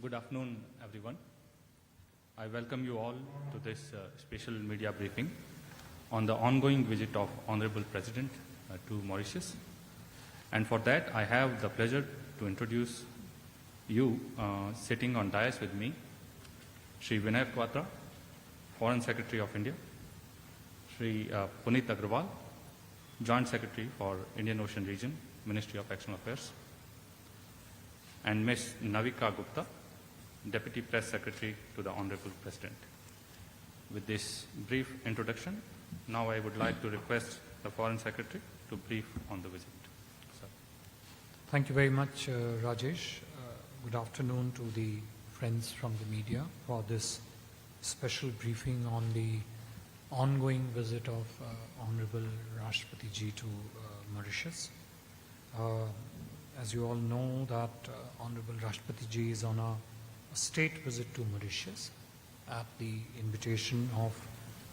Good afternoon, everyone. I welcome you all to this special media briefing on the ongoing visit of Honorable President to Mauritius. And for that, I have the pleasure to introduce you, sitting on dais with me, Shri Vinay Quatra, Foreign Secretary of India, Shri Puneet Agrawal, Joint Secretary for Indian Ocean Region, Ministry of External Affairs, and Ms. Navika Gupta, Deputy Press Secretary to the Honorable President. With this brief introduction, now I would like to request the Foreign Secretary to brief on the visit. Sir. Thank you very much, Rajesh. Good afternoon to the friends from the media for this special briefing on the ongoing visit of Honorable Rashtrapati Ji to Mauritius. As you all know that Honorable Rashtrapati Ji is on a state visit to Mauritius at the invitation of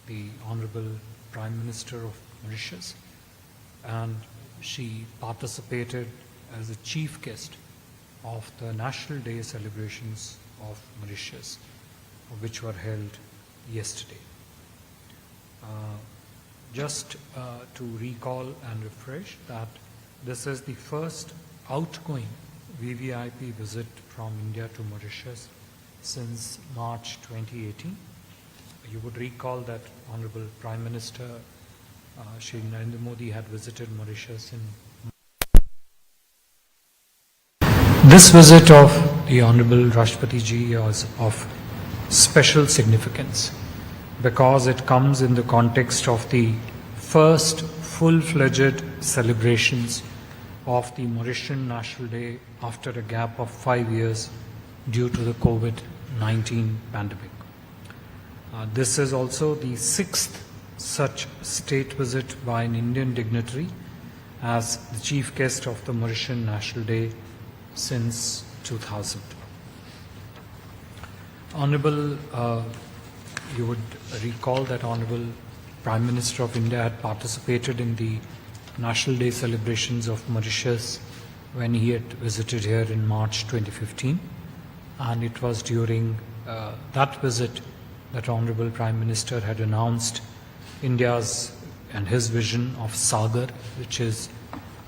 the Honorable Prime Minister of Mauritius, and she participated as a chief guest of the National Day celebrations of Mauritius, which were held yesterday. Just to recall and refresh that this is the first outgoing VVIP visit from India to Mauritius since March 2018. You would recall that Honorable Prime Minister Shri Narendra Modi had visited Mauritius in This visit of the Honorable Rashtrapati Ji is of special significance because it comes in the context of the first full-fledged celebrations of the Mauritian National Day after a gap of 5 years due to the COVID-19 pandemic. This is also the 6th such state visit by an Indian dignitary as the chief guest of the Mauritian National Day since 2000. Honorable, you would recall that Honorable Prime Minister of India had participated in the National Day celebrations of Mauritius when he had visited here in March 2015, and it was during that visit that Honorable Prime Minister had announced India's and his vision of Sagar, which is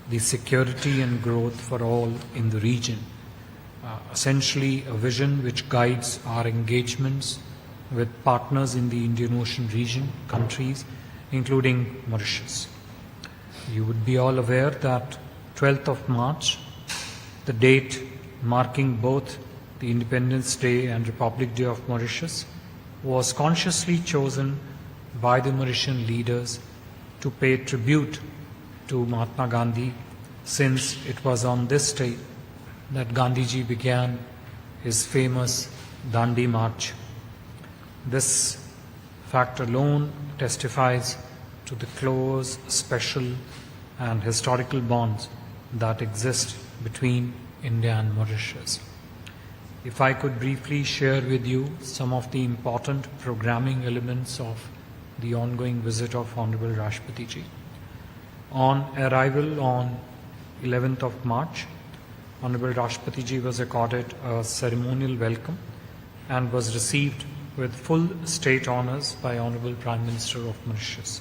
the security and growth for all in the region, essentially a vision which guides our engagements with partners in the Indian Ocean region, countries, including Mauritius. You would be all aware that 12th of March, the date marking both the Independence Day and Republic Day of Mauritius, was consciously chosen by the Mauritian leaders to pay tribute to Mahatma Gandhi, since it was on this day that Gandhiji began his famous Dandi March. This fact alone testifies to the close, special and historical bonds that exist between India and Mauritius. If I could briefly share with you some of the important programming elements of the ongoing visit of Honorable Rashtrapati Ji. On arrival on 11th of March, Honorable Rashtrapati Ji was accorded a ceremonial welcome and was received with full state honours by Honorable Prime Minister of Mauritius.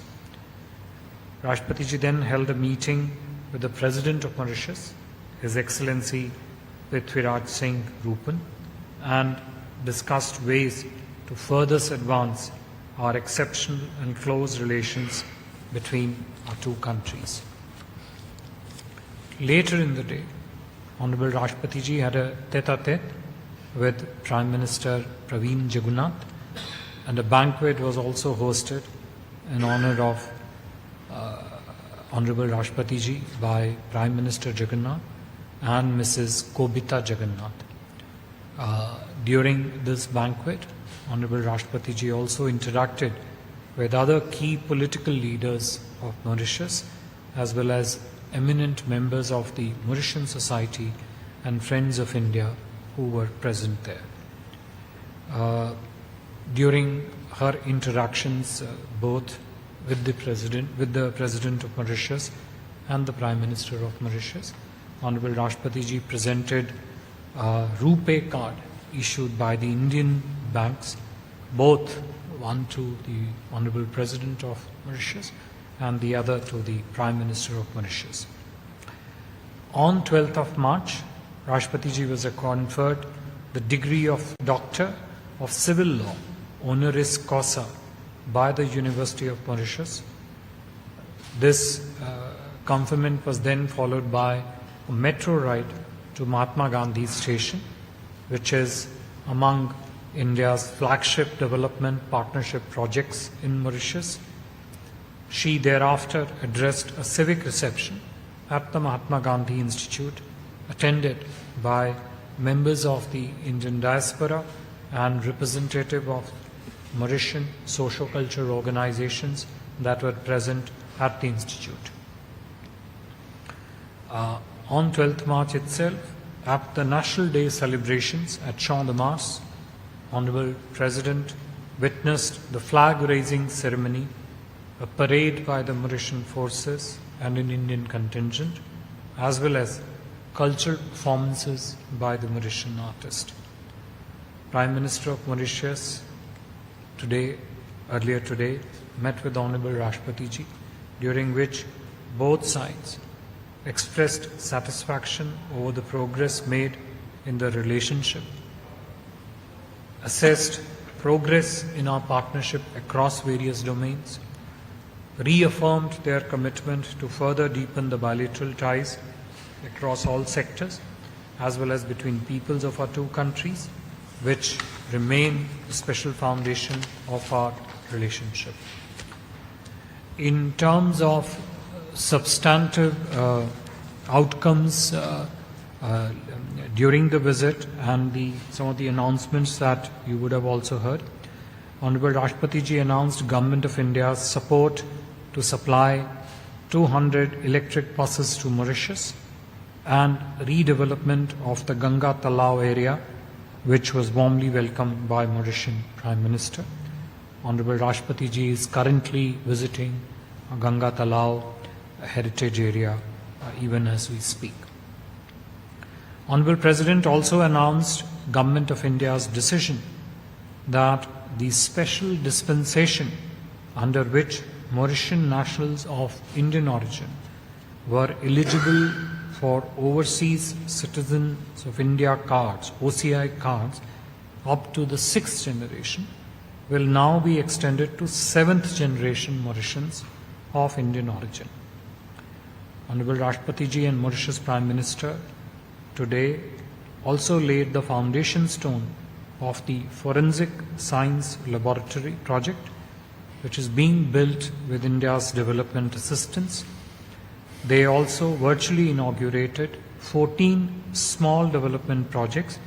Rashtrapati Ji then held a meeting with the President of Mauritius, His Excellency Prithviraj Singh Rupan, and discussed ways to further advance our exceptional and close relations between our two countries. Later in the day, Honorable Rashtrapati Ji had a tete-a-tete with Prime Minister Praveen Jagannath, and a banquet was also hosted in honor of Honorable Rashtrapati Ji by Prime Minister Jagannath and Mrs. Kobita Jagannath. During this banquet, Honorable Rashtrapati Ji also interacted with other key political leaders of Mauritius, as well as eminent members of the Mauritian society and Friends of India who were present there. During her interactions, both with the President of Mauritius and the Prime Minister of Mauritius, Honorable Rashtrapati Ji presented a RuPay card issued by the Indian banks, both one to the Honorable President of Mauritius and the other to the Prime Minister of Mauritius. On 12th of March, Rashtrapati Ji was conferred the degree of Doctor of Civil Law, honoris causa, by the University of Mauritius. This conferment was then followed by a metro ride to Mahatma Gandhi Station, which is among India's flagship development partnership projects in Mauritius. She thereafter addressed a civic reception at the Mahatma Gandhi Institute, attended by members of the Indian diaspora and representative of Mauritian socio-cultural organizations that were present at the Institute. On 12th March itself, at the National Day celebrations at Champ de Mars, Honorable President witnessed the flag-raising ceremony, a parade by the Mauritian forces and an Indian contingent, as well as cultural performances by the Mauritian artist. Prime Minister of Mauritius earlier today, met with Honorable Rashtrapati Ji, during which both sides expressed satisfaction over the progress made in the relationship, assessed progress in our partnership across various domains, reaffirmed their commitment to further deepen the bilateral ties across all sectors, as well as between peoples of our two countries, which remain the special foundation of our relationship. In terms of substantive outcomes during the visit and some of the announcements that you would have also heard, Honorable Rashtrapati Ji announced Government of India's support to supply 200 electric buses to Mauritius and redevelopment of the Ganga Talao area, which was warmly welcomed by Mauritian Prime Minister. Honorable Rashtrapati Ji is currently visiting Ganga Talao heritage area even as we speak. Honorable President also announced Government of India's decision that the special dispensation under which Mauritian nationals of Indian origin were eligible for Overseas Citizens of India cards, OCI cards, up to the 6th generation, will now be extended to 7th generation Mauritians of Indian origin. Honorable Rashtrapati Ji and Mauritius Prime Minister today also laid the foundation stone of the Forensic Science Laboratory project, which is being built with India's development assistance. They also virtually inaugurated 14 small development projects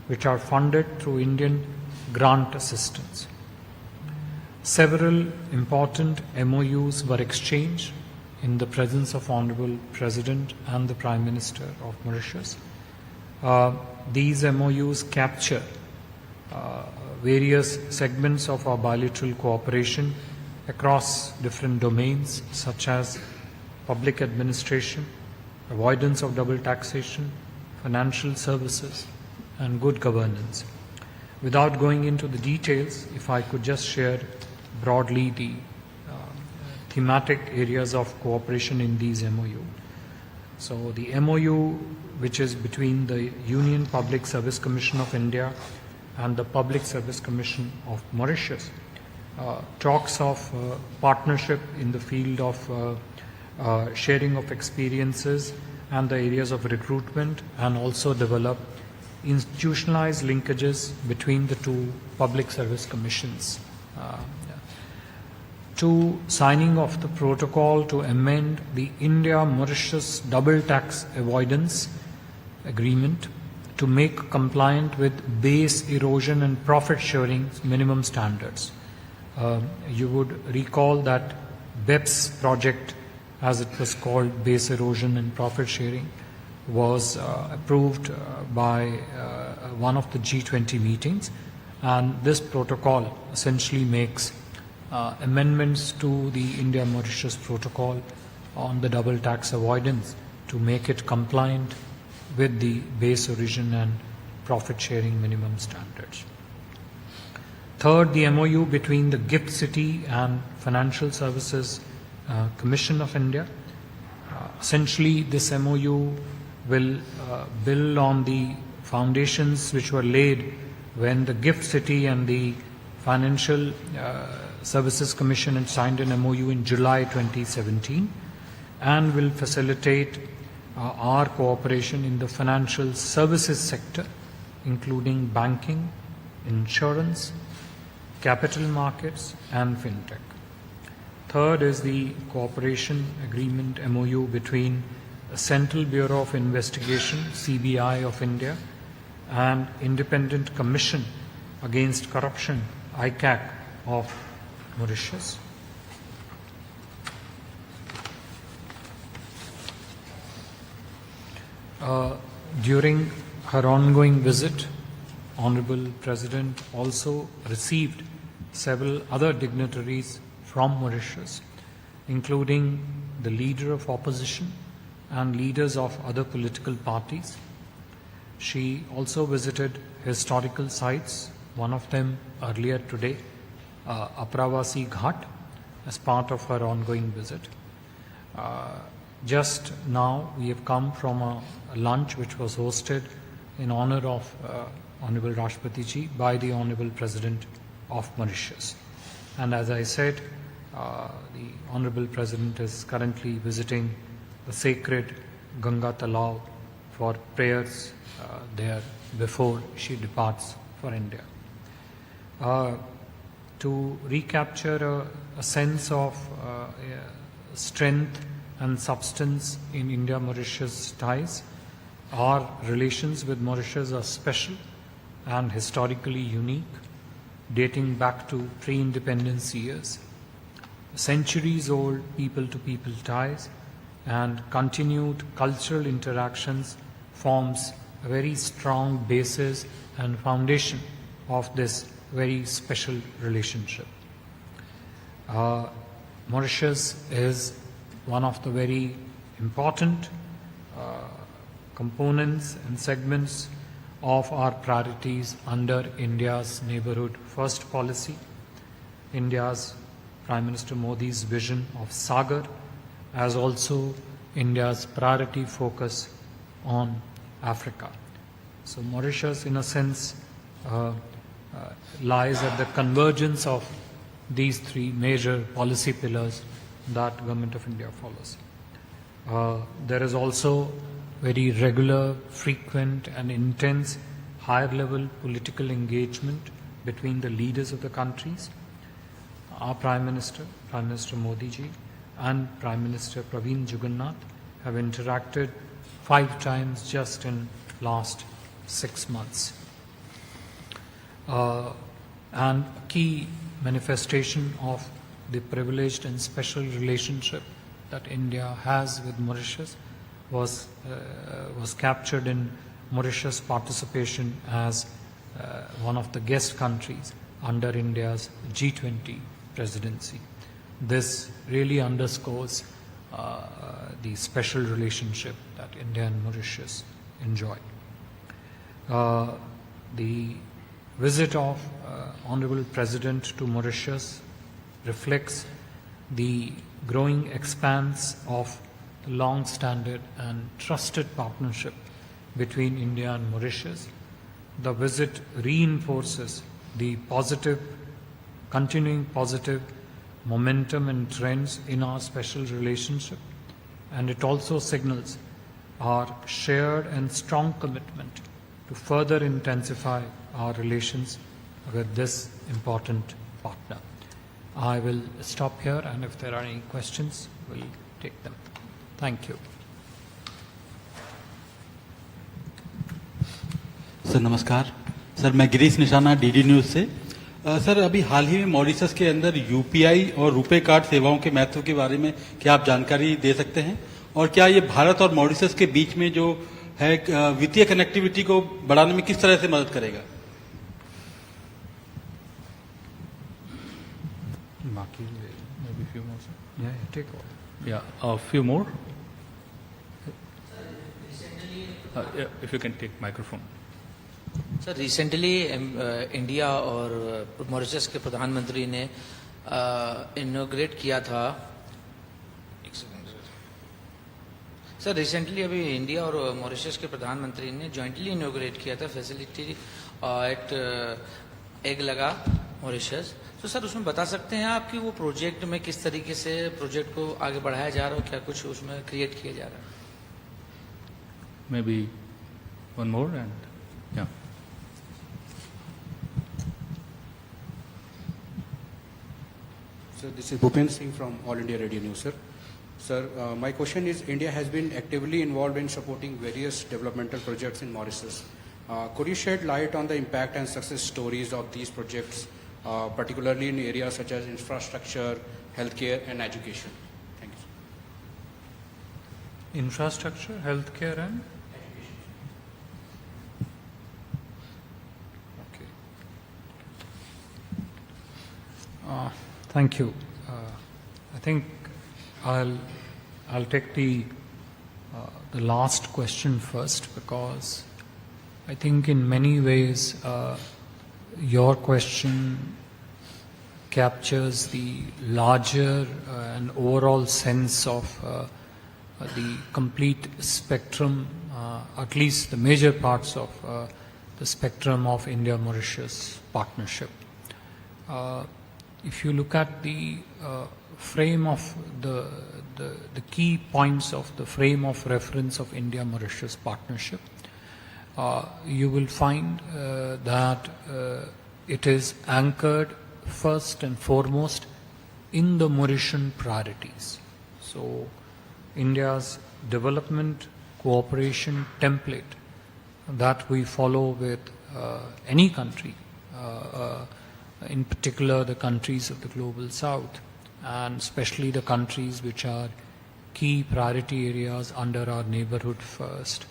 which are funded through Indian grant assistance. Several important MOUs were exchanged in the presence of Honorable President and the Prime Minister of Mauritius. These MOUs capture various segments of our bilateral cooperation across different domains such as public administration, avoidance of double taxation, financial services, and good governance. Without going into the details, if I could just share broadly the thematic areas of cooperation in these MOU. So the MOU, which is between the Union Public Service Commission of India and the Public Service Commission of Mauritius, talks of partnership in the field of sharing of experiences and the areas of recruitment, and also develop institutionalized linkages between the two public service commissions. To signing of the protocol to amend the India-Mauritius double tax avoidance agreement to make compliant with base erosion and profit sharing minimum standards. You would recall that BEPS project, as it was called, base erosion and profit sharing, was approved by one of the G20 meetings, and this protocol essentially makes amendments to the India-Mauritius protocol on the double tax avoidance to make it compliant with the base erosion and profit sharing minimum standards. Third, the MOU between the GIFT City and Financial Services Commission of India. Essentially, this MOU will build on the foundations which were laid when the GIFT City and the Financial Services Commission had signed an MOU in July 2017, and will facilitate our cooperation in the financial services sector, including banking, insurance, capital markets, and fintech. Third is the cooperation agreement MOU between the Central Bureau of Investigation, CBI of India, and Independent Commission Against Corruption, ICAC of Mauritius. During her ongoing visit, Honorable President also received several other dignitaries from Mauritius, including the leader of opposition and leaders of other political parties. She also visited historical sites, one of them earlier today, Apravasi Ghat, as part of her ongoing visit. Just now, we have come from a lunch which was hosted in honor of Honorable Rashtrapati Ji by the Honorable President of Mauritius. And as I said, the Honorable President is currently visiting the sacred Ganga Talao for prayers there before she departs for India. To recapture a sense of strength and substance in India-Mauritius ties, our relations with Mauritius are special and historically unique, dating back to pre-independence years. Centuries-old people-to-people ties and continued cultural interactions forms a very strong basis and foundation of this very special relationship. Mauritius is one of the very important components and segments of our priorities under India's Neighbourhood First policy, India's Prime Minister Modi's vision of Sagar, as also India's priority focus on Africa. So Mauritius, in a sense, lies at the convergence of these three major policy pillars that Government of India follows. There is also very regular, frequent and intense higher level political engagement between the leaders of the countries. Our Prime Minister Modi ji and Prime Minister Praveen Jugannath have interacted 5 times just in last 6 months. And a key manifestation of the privileged and special relationship that India has with Mauritius was captured in Mauritius' participation as one of the guest countries under India's G20 presidency. This really underscores the special relationship that India and Mauritius enjoy. The visit of Honorable President to Mauritius reflects the growing expanse of the long-standing and trusted partnership between India and Mauritius. The visit reinforces the continuing positive momentum and trends in our special relationship, and it also signals our shared and strong commitment to further intensify our relations with this important partner. I will stop here, and if there are any questions, we'll take them. Thank you. Sir नमस्कार sir, मैं गिरीश निशाना DD news से। Sir, अभी हाल ही में Mauritius के अंदर UPI और RuPay card सेवाओं के महत्व के बारे में क्या आप जानकारी दे सकते हैं, और क्या ये भारत और मॉरिशस के बीच में जो है वित्तीय कनेक्टिविटी को बढ़ाने में किस तरह से मदद करेगा? Maybe a few more. Yeah, take all. Yeah, a few more. Yeah, if you can take microphone. Sir recently India और मॉरिशस के प्रधानमंत्री ने इनॉग्रेट किया था, एक सेकंड सर, रिसेंटली अभी इंडिया और मॉरिशस के प्रधानमंत्री ने जॉइंटली इनॉग्रेट किया था फैसिलिटी एट एग लगा मॉरिशस। तो सर उसमें बता सकते हैं आप कि वो प्रोजेक्ट में किस तरीके से प्रोजेक्ट को आगे बढ़ाया जा रहा है, क्या कुछ उसमें क्रिएट किया जा रहा है? Maybe one more and yeah. So this is Bhupen Singh from All India Radio News, sir. Sir, my question is, India has been actively involved in supporting various developmental projects in Mauritius. Could you shed light on the impact and success stories of these projects, particularly in areas such as infrastructure, healthcare, and education? Thank you, sir. Infrastructure, healthcare, and okay. Thank you. I think I'll take the last question first, because I think in many ways your question captures the larger and overall sense of the complete spectrum, at least the major parts of the spectrum of India-Mauritius partnership. If you look at the frame of the key points of the frame of reference of India-Mauritius partnership, you will find that it is anchored first and foremost in the Mauritian priorities. So, India's development cooperation template that we follow with any country, in particular the countries of the global south, and especially the countries which are key priority areas under our neighborhood first,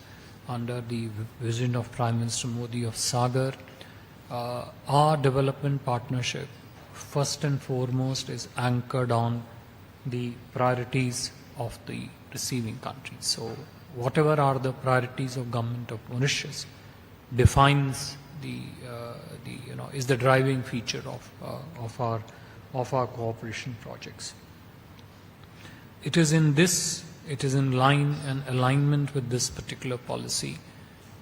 under the vision of Prime Minister Modi of Sagar. Our development partnership first and foremost is anchored on the priorities of the receiving countries. So whatever are the priorities of government of Mauritius defines is the driving feature of our cooperation projects. It is in line and alignment with this particular policy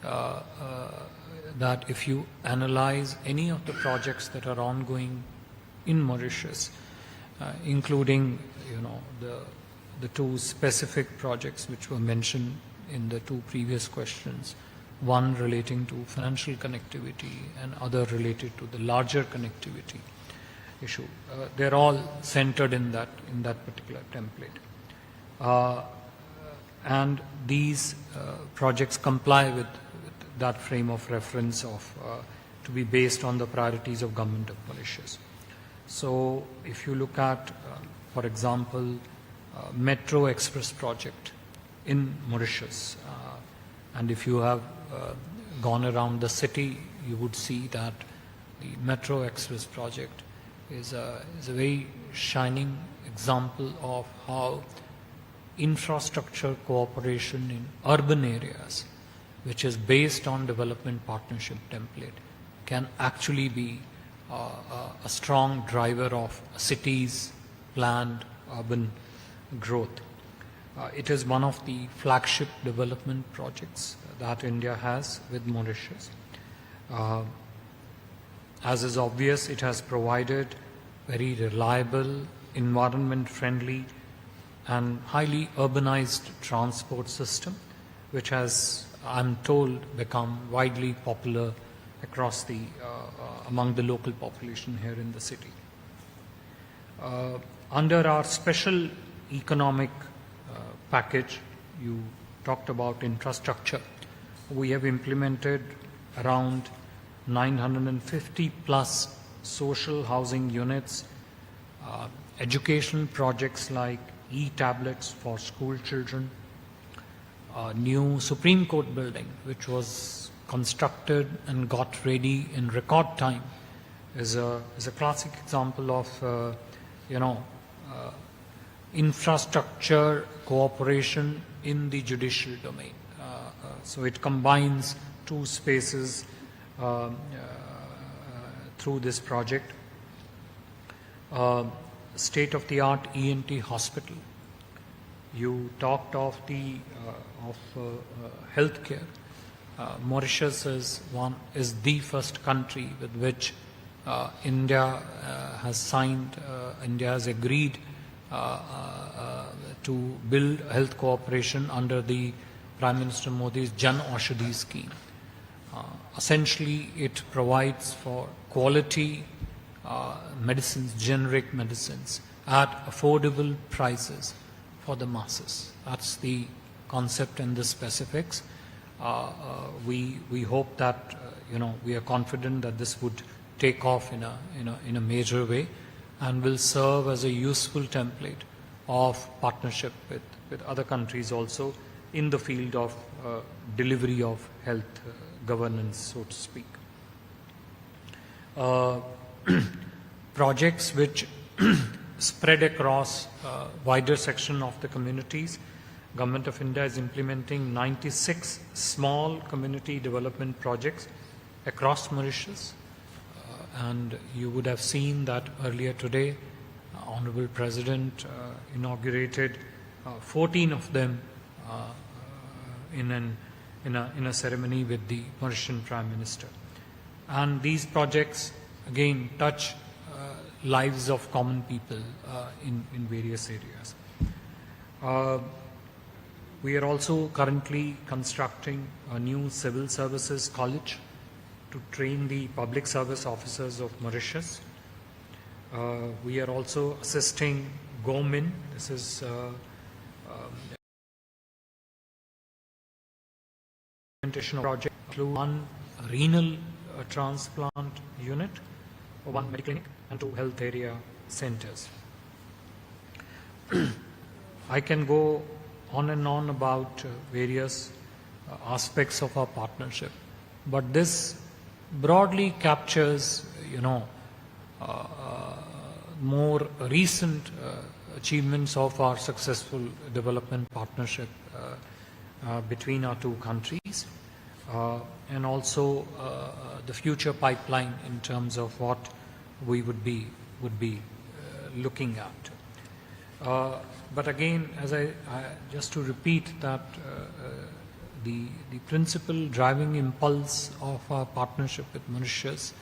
that if you analyze any of the projects that are ongoing in Mauritius, including the two specific projects which were mentioned in the two previous questions, one relating to financial connectivity and other related to the larger connectivity issue. They're all centered in that particular template. And these projects comply with that frame of reference of to be based on the priorities of government of Mauritius. So if you look at, for example, Metro Express project in Mauritius, and if you have gone around the city, you would see that the Metro Express project is a very shining example of how infrastructure cooperation in urban areas, which is based on development partnership template, can actually be a strong driver of a city's planned urban growth. It is one of the flagship development projects that India has with Mauritius. As is obvious, it has provided very reliable, environment-friendly and highly urbanized transport system, which has, I'm told, become widely popular across among the local population here in the city. Under our special economic package, you talked about infrastructure. We have implemented around 950 plus social housing units, education projects like e-tablets for school children, a new Supreme Court building which was constructed and got ready in record time is a classic example of infrastructure cooperation in the judicial domain. So it combines two spaces through this project. State-of-the-art ENT hospital. You talked of the healthcare. Mauritius is the first country with which India has signed. India has agreed to build health cooperation under the Prime Minister Modi's Jan Aushadhi scheme. Essentially, it provides for quality medicines, generic medicines, at affordable prices for the masses. That's the concept and the specifics. We hope that we are confident that this would take off in a major way and will serve as a useful template of partnership with other countries also in the field of delivery of health governance, so to speak. Projects which spread across wider section of the communities. Government of India is implementing 96 small community development projects across Mauritius. And you would have seen that earlier today, Honorable President inaugurated 14 of them in a ceremony with the Mauritian Prime Minister. And these projects again touch lives of common people in various areas. We are also currently constructing a new civil services college to train the public service officers of Mauritius. We are also assisting GoMin. This is implementation of project through one renal transplant unit, one medical clinic, and 2 health area centers. I can go on and on about various aspects of our partnership, but this broadly captures, more recent achievements of our successful development partnership between our 2 countries, and also the future pipeline in terms of what we would be looking at. But again, just to repeat that the principal driving impulse of our partnership with Mauritius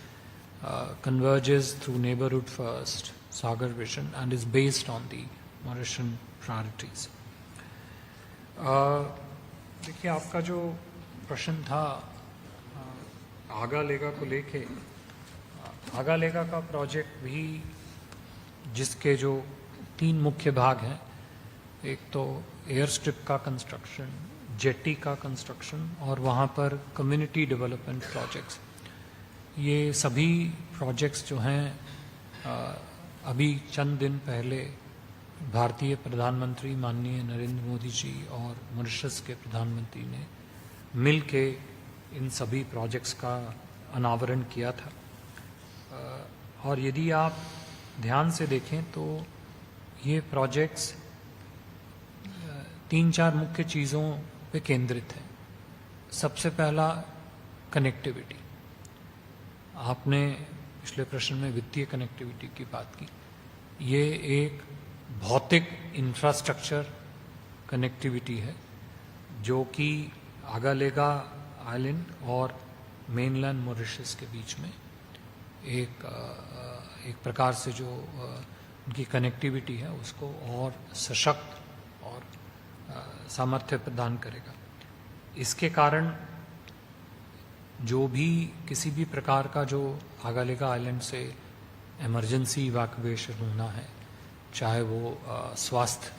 converges through neighborhood first, Sagar vision, and is based on the Mauritian priorities. देखिए, आपका जो प्रश्न था आगा लेगा को लेके, आगा लेगा का प्रोजेक्ट भी जिसके जो 3 मुख्य भाग हैं, एक तो एयर स्ट्रिप का कंस्ट्रक्शन, जेटी का कंस्ट्रक्शन और वहाँ पर कम्युनिटी डेवलपमेंट प्रोजेक्ट्स, ये सभी प्रोजेक्ट्स जो हैं अभी चंद दिन पहले भारतीय प्रधानमंत्री माननीय नरेंद्र मोदी जी और मॉरिशस के प्रधानमंत्री ने मिल के इन सभी प्रोजेक्ट्स का अनावरण किया था. और यदि आप ध्यान से देखें तो ये प्रोजेक्ट्स 3-4 मुख्य चीज़ों पे केंद्रित हैं. सबसे पहला कनेक्टिविटी. आपने पिछले प्रश्न में वित्तीय कनेक्टिविटी की बात की. ये एक भौतिक इंफ्रास्ट्रक्चर कनेक्टिविटी है जो कि आगालेगा आइलैंड और मेनलैंड मॉरिशस के बीच में एक प्रकार से जो उनकी कनेक्टिविटी है उसको और सशक्त और सामर्थ्य प्रदान करेगा. इसके कारण जो भी किसी भी प्रकार का जो आगालेगा आइलैंड से इमरजेंसी इवैक्यूएशन होना है, चाहे वो स्वास्थ्य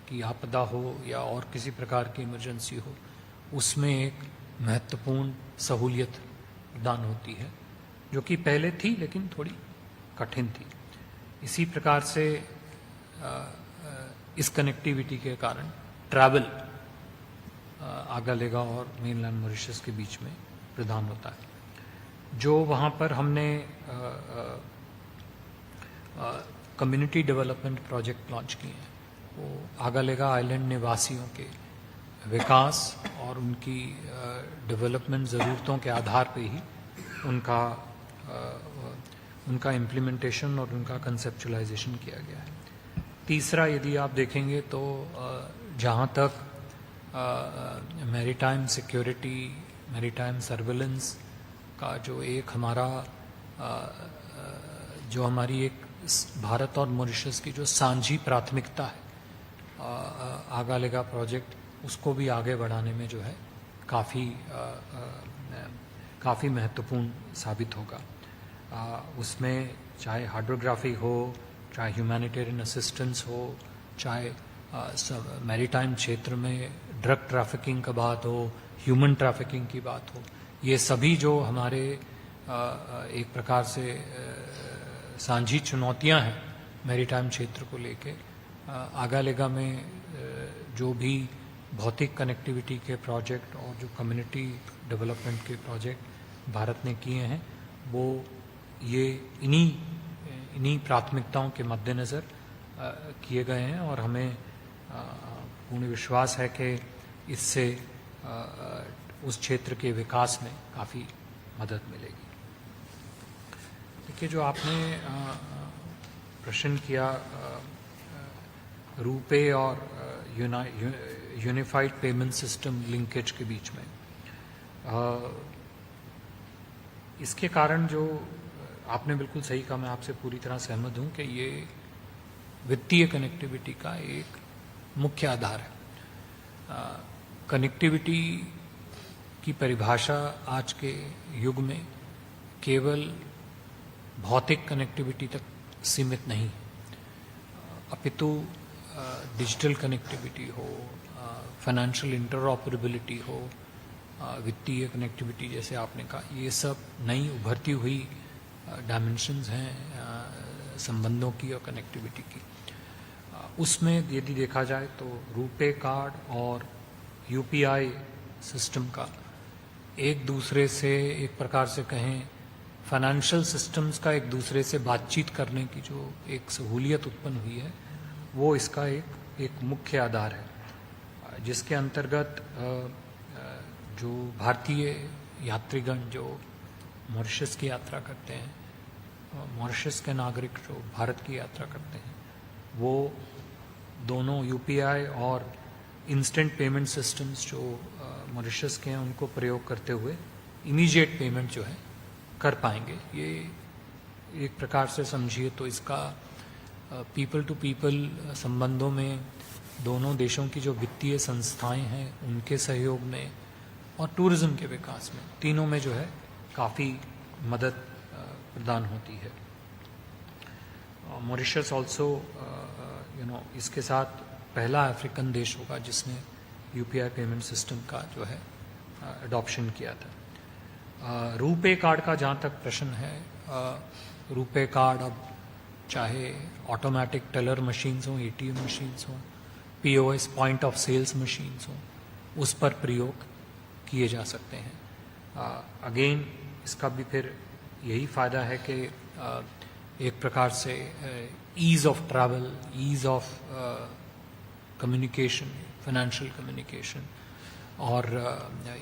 की आपदा हो या और किसी प्रकार की इमरजेंसी हो, उसमें एक महत्वपूर्ण सहूलियत प्रदान होती है जो कि पहले थी लेकिन थोड़ी कठिन थी. इसी प्रकार से इस कनेक्टिविटी के कारण ट्रैवल आगालेगा और मेनलैंड मॉरिशस के बीच में प्रदान होता है. जो वहाँ पर हमने कम्युनिटी डेवलपमेंट प्रोजेक्ट लॉन्च किए हैं वो आगालेगा आइलैंड निवासियों के विकास और उनकी डेवलपमेंट ज़रूरतों के आधार पे ही उनका इम्प्लीमेंटेशन और उनका कंसेप्चुलाइजेशन किया गया है। तीसरा, यदि आप देखेंगे तो जहाँ तक मैरीटाइम सिक्योरिटी, मैरीटाइम सर्वेलेंस का जो एक हमारा जो हमारी एक भारत और मॉरिशस की जो सांझी प्राथमिकता है आगालेगा प्रोजेक्ट, उसको भी आगे बढ़ाने में जो है काफ़ी महत्वपूर्ण साबित होगा। उसमें चाहे हाइड्रोग्राफी हो, चाहे ह्यूमैनिटेरियन असिस्टेंस हो, चाहे मैरीटाइम क्षेत्र में ड्रग ट्रैफिकिंग का बात हो, ह्यूमन ट्रैफिकिंग की बात हो, ये सभी जो हमारे एक प्रकार से सांझी चुनौतियां हैं मैरीटाइम क्षेत्र को लेके, आगालेगा में जो भी भौतिक कनेक्टिविटी के प्रोजेक्ट और जो कम्युनिटी डेवलपमेंट के प्रोजेक्ट भारत ने किए हैं, वो ये इन्हीं प्राथमिकताओं के मद्देनज़र किए गए हैं और हमें पूर्ण विश्वास है कि इससे उस क्षेत्र के विकास में काफ़ी मदद मिलेगी। देखिए, जो आपने प्रश्न किया रुपे और यूनिफाइड पेमेंट सिस्टम लिंकेज के बीच में, इसके कारण जो आपने बिल्कुल सही कहा, मैं आपसे पूरी तरह सहमत हूं कि ये वित्तीय कनेक्टिविटी का एक मुख्य आधार है। कनेक्टिविटी की परिभाषा आज के युग में केवल भौतिक कनेक्टिविटी तक सीमित नहीं, अपितु डिजिटल कनेक्टिविटी हो, फाइनेंशियल इंटरऑपरेबिलिटी हो, वित्तीय कनेक्टिविटी जैसे आपने कहा, ये सब नई उभरती हुई डायमेंशंस हैं संबंधों की और कनेक्टिविटी की। उसमें यदि देखा जाए तो रुपे कार्ड और यूपीआई सिस्टम का एक दूसरे से, एक प्रकार से कहें, फाइनेंशियल सिस्टम्स का एक दूसरे से बातचीत करने की जो एक सहूलियत उत्पन्न हुई है, वो इसका एक मुख्य आधार है, जिसके अंतर्गत जो भारतीय यात्रीगण जो मॉरिशस की यात्रा करते हैं, मॉरिशस के नागरिक जो भारत की यात्रा करते हैं, वो दोनों यूपीआई और इंस्टेंट पेमेंट सिस्टम्स जो मॉरिशस के हैं उनको प्रयोग करते हुए इमीडिएट पेमेंट जो है कर पाएंगे। ये एक प्रकार से समझिए तो इसका पीपल टू पीपल संबंधों में दोनों देशों की जो वित्तीय संस्थाएं हैं उनके सहयोग में और टूरिज्म के विकास में, तीनों में जो है काफ़ी मदद प्रदान होती है। मॉरिशस ऑल्सो इसके साथ पहला अफ्रीकन देश होगा जिसने यूपीआई पेमेंट सिस्टम का जो है अडॉप्शन किया था। रुपे कार्ड का जहाँ तक प्रश्न है, रुपे कार्ड अब चाहे ऑटोमेटिक टेलर मशीन्स हों, एटीएम मशीन्स हों, POS point of sales machines हों, उस पर प्रयोग किए जा सकते हैं। अगेन इसका भी फिर यही फ़ायदा है कि एक प्रकार से ease of travel, ease of communication, financial communication और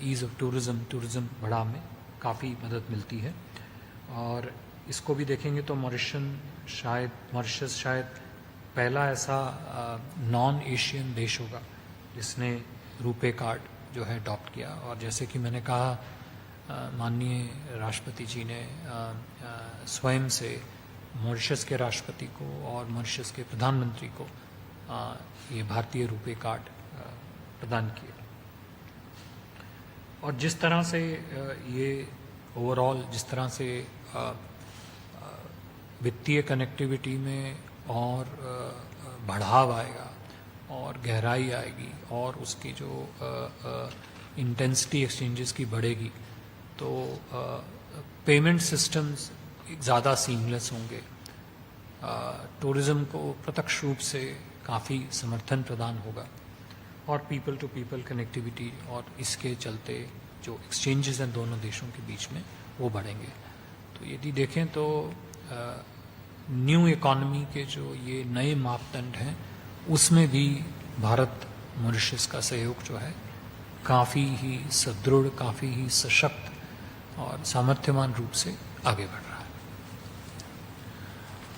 ईज़ ऑफ टूरिज़्म बढ़ाने में काफ़ी मदद मिलती है। और इसको भी देखेंगे तो मॉरिशस शायद पहला ऐसा नॉन एशियन देश होगा जिसने रुपे कार्ड जो है अडॉप्ट किया। और जैसे कि मैंने कहा, माननीय राष्ट्रपति जी ने स्वयं से मॉरिशस के राष्ट्रपति को और मॉरिशस के प्रधानमंत्री को ये भारतीय रुपे कार्ड प्रदान किए। और जिस तरह से ये ओवरऑल जिस तरह से वित्तीय कनेक्टिविटी में और बढ़ाव आएगा और गहराई आएगी और उसकी जो इंटेंसिटी एक्सचेंजेस की बढ़ेगी, तो पेमेंट सिस्टम्स ज़्यादा सीमलेस होंगे, टूरिज़्म को प्रत्यक्ष रूप से काफ़ी समर्थन प्रदान होगा और पीपल टू पीपल कनेक्टिविटी और इसके चलते जो एक्सचेंजेस हैं दोनों देशों के बीच में वो बढ़ेंगे। तो यदि देखें तो न्यू इकॉनमी के जो ये नए मापदंड हैं उसमें भी भारत मॉरिशस का सहयोग जो है काफ़ी ही सुदृढ़, काफ़ी ही सशक्त और सामर्थ्यवान रूप से आगे बढ़ रहा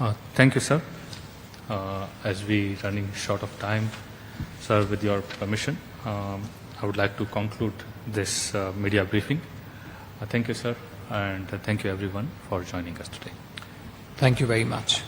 है। Thank you, sir. As we running short of time, sir, with your permission, I would like to conclude this media briefing. Thank you, sir, and thank you everyone for joining us today. Thank you very much.